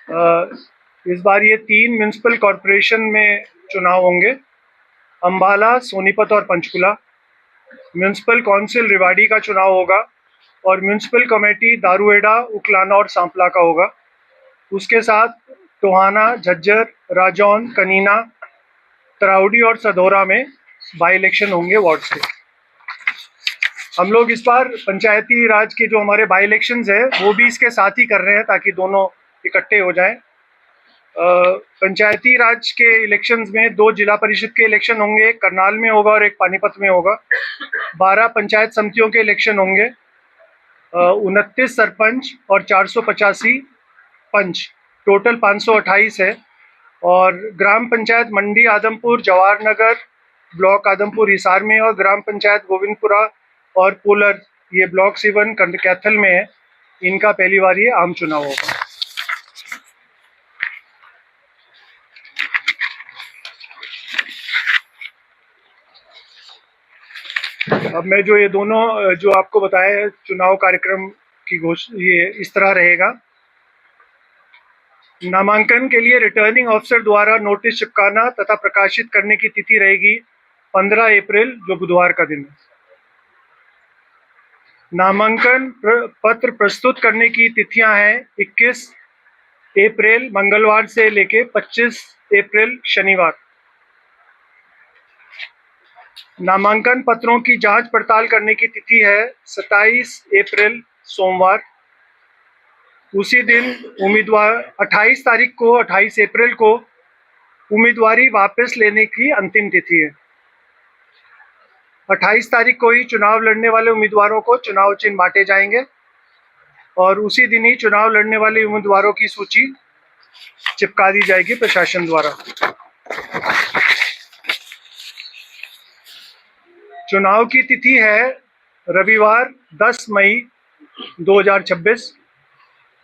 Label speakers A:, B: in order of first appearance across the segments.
A: इस बार ये 3 municipal corporation में चुनाव होंगे, अम्बाला, सोनीपत और पंचकुला। म्यूनिसिपल काउंसिल रेवाड़ी का चुनाव होगा और म्यूनिसिपल कमेटी दारूहेड़ा, उकलाना और सांपला का होगा। उसके साथ टोहाना, झज्जर, राजौंद, कनीना, तराउडी और सधौरा में बाई इलेक्शन होंगे वार्ड से। हम लोग इस बार पंचायती राज के जो हमारे बाई इलेक्शंस है वो भी इसके साथ ही कर रहे हैं ताकि दोनों इकट्ठे हो जाएं। पंचायती राज के इलेक्शंस में 2 जिला परिषद के इलेक्शन होंगे, एक करनाल में होगा और एक पानीपत में होगा। 12 पंचायत समितियों के इलेक्शन होंगे, 29 सरपंच और 485 पंच, टोटल 528 है। और ग्राम पंचायत मंडी आदमपुर, जवाहर नगर, ब्लॉक आदमपुर हिसार में, और ग्राम पंचायत गोविंदपुरा और पोलर, ये ब्लॉक 7 कैथल में है। इनका पहली बार ये आम चुनाव होगा। अब मैं जो ये दोनों जो आपको बताया चुनाव कार्यक्रम की ये इस तरह रहेगा। नामांकन के लिए रिटर्निंग ऑफिसर द्वारा नोटिस चिपकाना तथा प्रकाशित करने की तिथि रहेगी 15 अप्रैल, जो बुधवार का दिन है। नामांकन पत्र प्रस्तुत करने की तिथियां हैं 21 अप्रैल मंगलवार से लेके 25 अप्रैल शनिवार। नामांकन पत्रों की जांच पड़ताल करने की तिथि है 27 अप्रैल सोमवार। उसी दिन उम्मीदवार 28 अप्रैल को उम्मीदवारी वापस लेने की अंतिम तिथि है। 28 तारीख को ही चुनाव लड़ने वाले उम्मीदवारों को चुनाव चिन्ह बांटे जाएंगे और उसी दिन ही चुनाव लड़ने वाले उम्मीदवारों की सूची चिपका दी जाएगी प्रशासन द्वारा। चुनाव की तिथि है रविवार 10 मई 2026।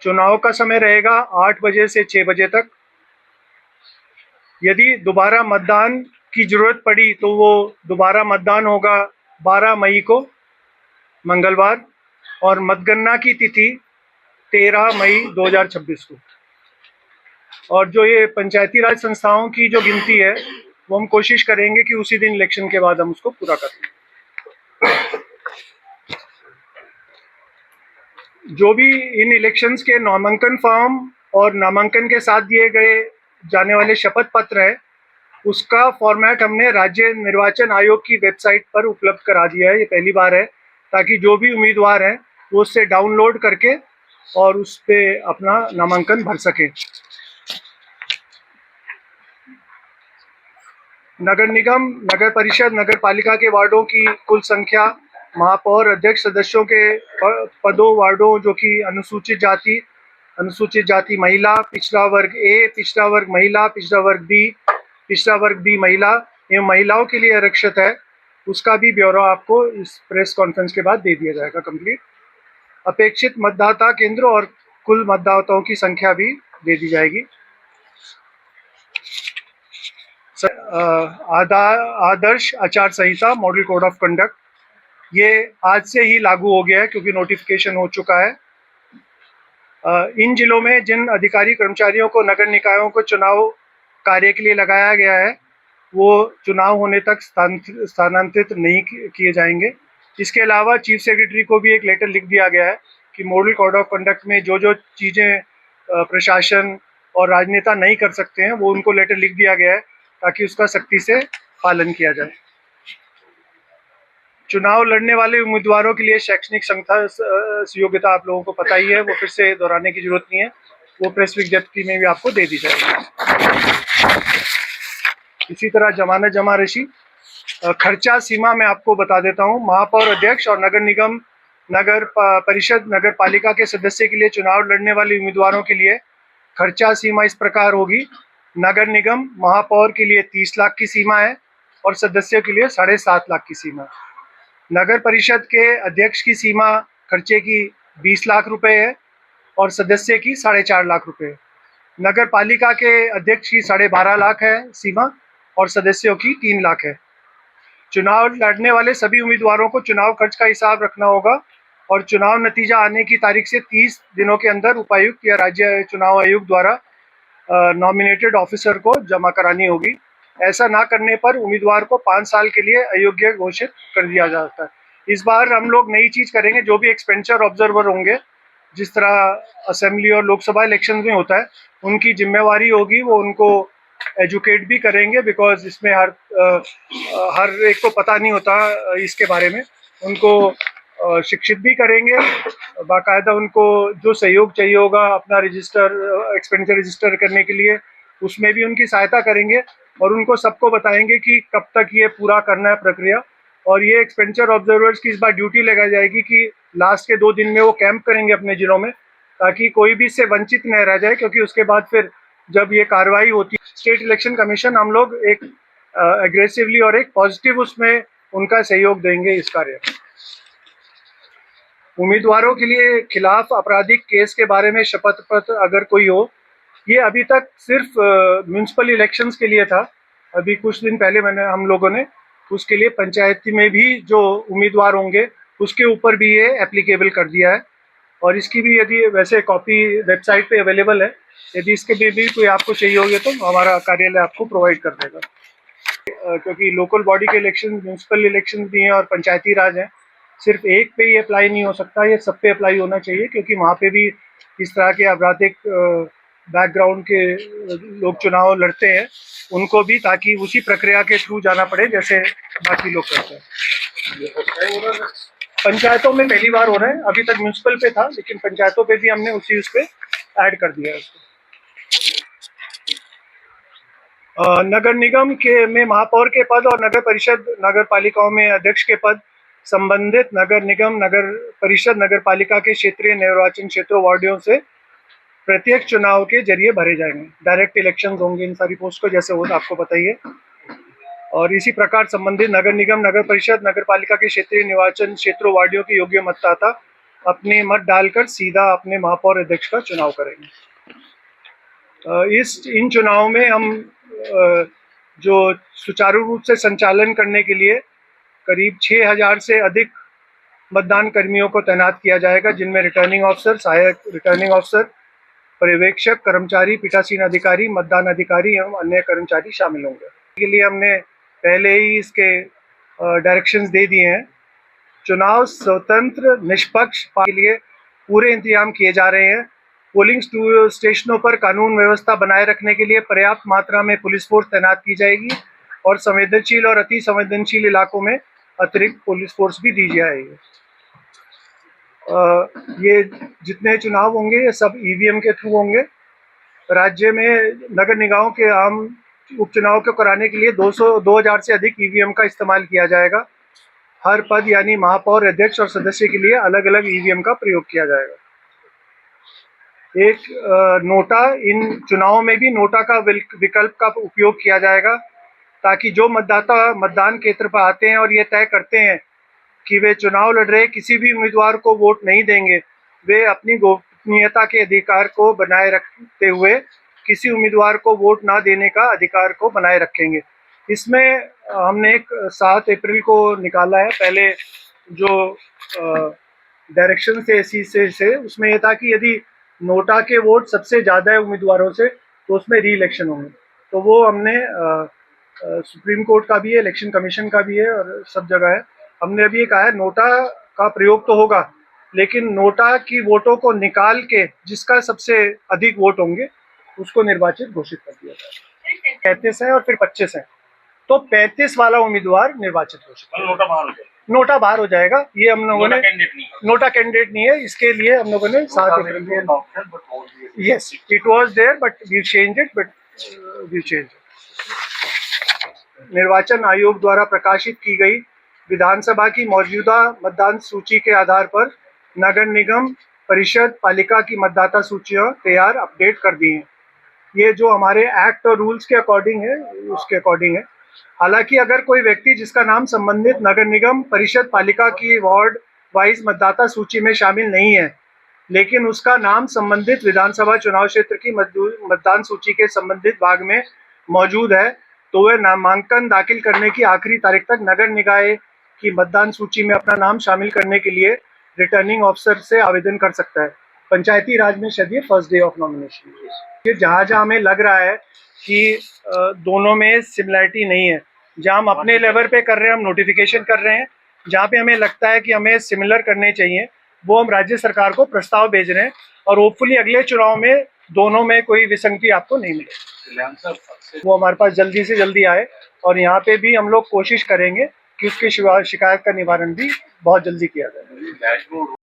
A: चुनाव का समय रहेगा 8 बजे से 6 बजे तक। यदि दोबारा मतदान की जरूरत पड़ी तो वो दोबारा मतदान होगा 12 मई को मंगलवार, और मतगणना की तिथि 13 मई 2026 को। और जो ये पंचायती राज संस्थाओं की जो गिनती है वो हम कोशिश करेंगे कि उसी दिन इलेक्शन के बाद हम उसको पूरा करें। जो भी इन इलेक्शंस के नामांकन फॉर्म और नामांकन के साथ दिए गए जाने वाले शपथ पत्र है, उसका फॉर्मेट हमने राज्य निर्वाचन आयोग की वेबसाइट पर उपलब्ध करा दिया है। ये पहली बार है, ताकि जो भी उम्मीदवार हैं वो उससे डाउनलोड करके और उस पर अपना नामांकन भर सकें। नगर निगम, नगर परिषद, नगर पालिका के वार्डों की कुल संख्या, महापौर, अध्यक्ष, सदस्यों के पदों, वार्डों जो कि अनुसूचित जाति महिला, पिछड़ा वर्ग ए, पिछड़ा वर्ग महिला, पिछड़ा वर्ग बी, पिछड़ा वर्ग बी महिला एवं महिलाओं के लिए आरक्षित है, उसका भी ब्यौरा आपको इस प्रेस कॉन्फ्रेंस के बाद दे दिया जाएगा कंप्लीट। अपेक्षित मतदाता केंद्र और कुल मतदाताओं की संख्या भी दे दी जाएगी। आदर्श आचार संहिता, मॉडल कोड ऑफ कंडक्ट, ये आज से ही लागू हो गया है क्योंकि नोटिफिकेशन हो चुका है। इन जिलों में जिन अधिकारी कर्मचारियों को नगर निकायों को चुनाव कार्य के लिए लगाया गया है वो चुनाव होने तक स्थानांतरित नहीं किए जाएंगे। इसके अलावा चीफ सेक्रेटरी को भी एक लेटर लिख दिया गया है कि मॉडल कोड ऑफ कंडक्ट में जो जो चीज़ें प्रशासन और राजनेता नहीं कर सकते हैं वो उनको लेटर लिख दिया गया है ताकि उसका सख्ती से पालन किया जाए। चुनाव लड़ने वाले उम्मीदवारों के लिए शैक्षणिक योग्यता आप लोगों को पता ही है, वो फिर से दोहराने की जरूरत नहीं है, वो प्रेस विज्ञप्ति में भी आपको दे दी जाएगी। इसी तरह जमानत जमा राशि, खर्चा सीमा मैं आपको बता देता हूँ। महापौर, अध्यक्ष और नगर निगम, नगर परिषद, नगर पालिका के सदस्य के लिए चुनाव लड़ने वाले उम्मीदवारों के लिए खर्चा सीमा इस प्रकार होगी। नगर निगम महापौर के लिए 30 लाख की सीमा है और सदस्यों के लिए 7.5 लाख की सीमा है। नगर परिषद के अध्यक्ष की सीमा खर्चे की 20 लाख रुपए है और सदस्य की 4.5 लाख रुपए है। नगर पालिका के अध्यक्ष की 12.5 लाख है सीमा और सदस्यों की 3 लाख है। चुनाव लड़ने वाले सभी उम्मीदवारों को चुनाव खर्च का हिसाब रखना होगा और चुनाव नतीजा आने की तारीख से 30 दिनों के अंदर उपायुक्त या राज्य चुनाव आयोग द्वारा नॉमिनेटेड ऑफिसर को जमा करानी होगी। ऐसा ना करने पर उम्मीदवार को 5 साल के लिए अयोग्य घोषित कर दिया जाता है। इस बार हम लोग नई चीज करेंगे, जो भी एक्सपेंडिचर ऑब्जर्वर होंगे, जिस तरह असेंबली और लोकसभा इलेक्शन में होता है, उनकी जिम्मेवारी होगी, वो उनको एजुकेट भी करेंगे, बिकॉज इसमें हर एक को पता नहीं होता इसके बारे में। उनको शिक्षित भी करेंगे, बाकायदा उनको जो सहयोग चाहिए होगा अपना एक्सपेंडिचर रजिस्टर करने के लिए, उसमें भी उनकी सहायता करेंगे और उनको सबको बताएंगे कि कब तक ये पूरा करना है प्रक्रिया। और ये एक्सपेंडिचर ऑब्जर्वर्स की इस बार ड्यूटी लगाई जाएगी कि लास्ट के 2 दिन में वो कैंप करेंगे अपने जिलों में, ताकि कोई भी इससे वंचित न रह जाए, क्योंकि उसके बाद फिर जब ये कार्रवाई होती है, स्टेट इलेक्शन कमीशन हम लोग एक एग्रेसिवली और एक पॉजिटिव उसमें उनका सहयोग देंगे इस कार्य में। उम्मीदवारों के लिए खिलाफ आपराधिक केस के बारे में शपथ पत्र अगर कोई हो, ये अभी तक सिर्फ म्यूनिसिपल इलेक्शंस के लिए था। अभी कुछ दिन पहले हम लोगों ने उसके लिए पंचायती में भी जो उम्मीदवार होंगे उसके ऊपर भी ये एप्लीकेबल कर दिया है। और इसकी भी यदि वैसे कॉपी वेबसाइट पे अवेलेबल है, यदि इसके भी कोई आपको चाहिए होगी तो हमारा कार्यालय आपको प्रोवाइड कर देगा। क्योंकि लोकल बॉडी के इलेक्शन, म्यूनिसिपल इलेक्शन भी हैं और पंचायती राज हैं, सिर्फ एक पे ही अप्लाई नहीं हो सकता, ये सब पे अप्लाई होना चाहिए, क्योंकि वहाँ पे भी इस तरह के आपराधिक बैकग्राउंड के लोग चुनाव लड़ते हैं, उनको भी ताकि उसी प्रक्रिया के थ्रू जाना पड़े जैसे बाकी लोग करते हैं। पंचायतों में पहली बार हो रहा है, अभी तक म्यूनिसिपल पे था, लेकिन पंचायतों पे भी हमने उसी उस पे ऐड कर दिया है उसको। नगर निगम के में महापौर के पद और नगर परिषद नगर पालिकाओं में अध्यक्ष के पद संबंधित नगर निगम, नगर परिषद, नगर पालिका के क्षेत्रीय निर्वाचन क्षेत्रों वार्डों से प्रत्येक चुनाव के जरिए भरे जाएंगे। डायरेक्ट इलेक्शंस होंगे इन सारी पोस्ट को, जैसे वो आपको बताइए। और इसी प्रकार संबंधित नगर निगम, नगर परिषद, नगर पालिका के क्षेत्रीय निर्वाचन क्षेत्रों वार्डों के योग्य मतदाता अपने मत डालकर सीधा अपने महापौर अध्यक्ष का चुनाव करेंगे। इन चुनाव में हम जो सुचारू रूप से संचालन करने के लिए करीब 6000 से अधिक मतदान कर्मियों को तैनात किया जाएगा, जिनमें रिटर्निंग अफसर, सहायक रिटर्निंग अफसर, पर्यवेक्षक, कर्मचारी, पीठासीन अधिकारी, मतदान अधिकारी एवं अन्य कर्मचारी शामिल होंगे। के लिए हमने पहले ही इसके डायरेक्शंस दे दिए हैं। चुनाव स्वतंत्र निष्पक्ष के लिए पूरे इंतजाम किए जा रहे हैं। पोलिंग स्टेशनों पर कानून व्यवस्था बनाए रखने के लिए पर्याप्त मात्रा में पुलिस फोर्स तैनात की जाएगी और संवेदनशील और अति संवेदनशील इलाकों में अतिरिक्त पुलिस फोर्स भी दी जाएगी। ये जितने चुनाव होंगे ये सब ईवीएम के थ्रू होंगे। राज्य में नगर निकायों के आम उपचुनाव को कराने के लिए 2000 से अधिक ईवीएम का इस्तेमाल किया जाएगा। हर पद यानी महापौर, अध्यक्ष और सदस्य के लिए अलग अलग ईवीएम का प्रयोग किया जाएगा। एक नोटा, इन चुनावों में भी नोटा का विकल्प का उपयोग किया जाएगा, ताकि जो मतदाता मतदान केंद्र पर आते हैं और ये तय करते हैं कि वे चुनाव लड़ रहे किसी भी उम्मीदवार को वोट नहीं देंगे, वे अपनी गोपनीयता के अधिकार को बनाए रखते हुए किसी उम्मीदवार को वोट ना देने का अधिकार को बनाए रखेंगे। इसमें हमने एक 7 अप्रैल को निकाला है। पहले जो डायरेक्शन थे इसी से उसमें यह था कि यदि नोटा के वोट सबसे ज़्यादा है उम्मीदवारों से तो उसमें री इलेक्शन होंगे। तो वो हमने सुप्रीम कोर्ट का भी है, इलेक्शन कमीशन का भी है और सब जगह है। हमने अभी कहा है नोटा का प्रयोग तो होगा, लेकिन नोटा की वोटों को निकाल के जिसका सबसे अधिक वोट होंगे उसको निर्वाचित घोषित कर दिया जाएगा। 35 है और फिर 25 है, तो 35 वाला उम्मीदवार निर्वाचित घोषित। नोटा बाहर हो जाएगा। ये हम लोगों ने नोटा कैंडिडेट नहीं है, इसके लिए हम लोगों ने 7 April, yes it was there but we change it. निर्वाचन आयोग द्वारा प्रकाशित की गई विधानसभा की मौजूदा मतदान सूची के आधार पर नगर निगम, परिषद, पालिका की मतदाता सूचियां तैयार अपडेट कर दी हैं। ये जो हमारे एक्ट और रूल्स के अकॉर्डिंग है, उसके अकॉर्डिंग है। हालांकि अगर कोई व्यक्ति जिसका नाम संबंधित नगर निगम, परिषद, पालिका की वार्ड वाइज मतदाता सूची में शामिल नहीं है, लेकिन उसका नाम संबंधित विधानसभा चुनाव क्षेत्र की मतदान सूची के संबंधित भाग में मौजूद है, तो वह नामांकन दाखिल करने की आखिरी तारीख तक नगर निकाय की मतदान सूची में अपना नाम शामिल करने के लिए रिटर्निंग ऑफिसर से आवेदन कर सकता है। पंचायती राज में शायद ये फर्स्ट डे ऑफ नॉमिनेशन। ये जहाँ जहाँ हमें लग रहा है कि दोनों में सिमिलैरिटी नहीं है, जहाँ हम अपने लेवल पे कर रहे हैं, हम नोटिफिकेशन कर रहे हैं, जहाँ पे हमें लगता है कि हमें सिमिलर करने चाहिए वो हम राज्य सरकार को प्रस्ताव भेज रहे हैं, और होपफुली अगले चुनाव में दोनों में कोई विसंगति आपको नहीं मिले, वो हमारे पास जल्दी से जल्दी आए। और यहाँ पे भी हम लोग कोशिश करेंगे कि उसकी शिकायत का निवारण भी बहुत जल्दी किया जाए।